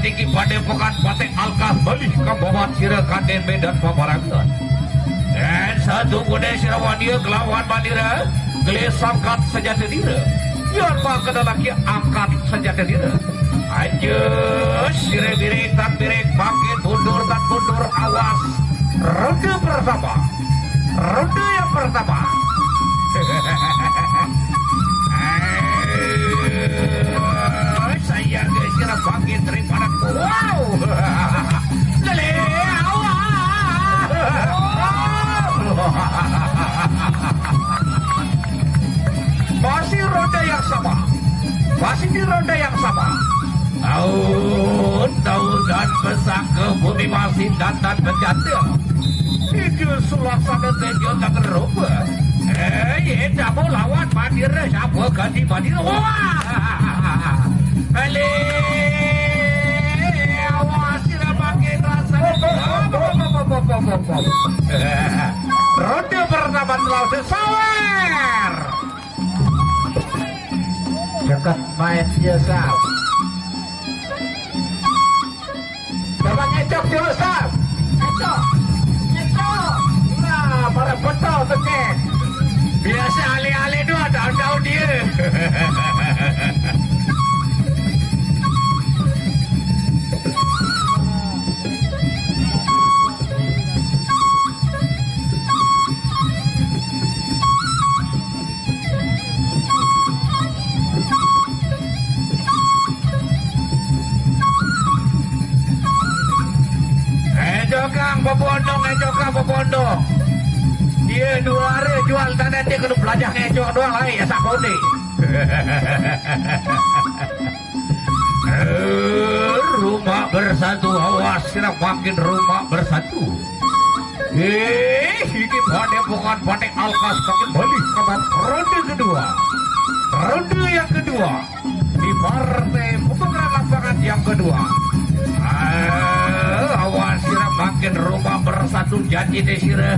tinggi padepokan Pate Alkah balik ke bawah sira Kaden Medan Paparangan. Dan satu kuda sira wadia kelawan mandira gelesangkat senjata dira. Biar maka laki angkat senjata dira. Aja sira birek dan birek bangkit mundur dan mundur awas. Ronde pertama. Ronde yang pertama. Saya kira bangkit daripada wow. Lele awal. Masih ronde yang sama. Masih di ronde yang sama. Daun dan besar ke bumi masih dan berjanda. Itu suasana tejo tak berubah. Ya mau lawan Mandir, siapa ganti Mandir? Wah, ale, awas sila makin rasa. Ronde pertama telah selesai. Dekat main biasa. Coba ngecok dulu, Sam. Ngecok. Nah, para betul sekali. Biasa alih-alih doa daun-daun dia. Ejokang bobondong. Dia 2 hari jual tanah dia kena belajar ngejok doang lah ya sakone. Rumah bersatu awas sila makin rumah bersatu. Ini padepokan Pate Alkas kembali ke ronde kedua. Ronde yang kedua di partai pembukaan lapangan yang kedua. Awas sila makin rumah bersatu janji deh sila.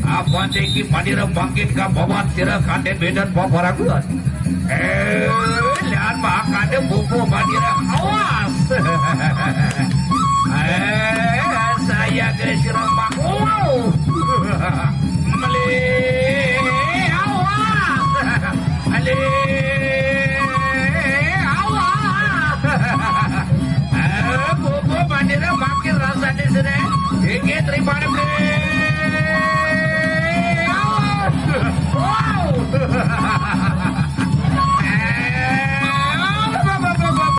Apa tinggi Mandira bangkit ke bawah sira Kaden Medan Paparangan. Lihat makanya buku Mandira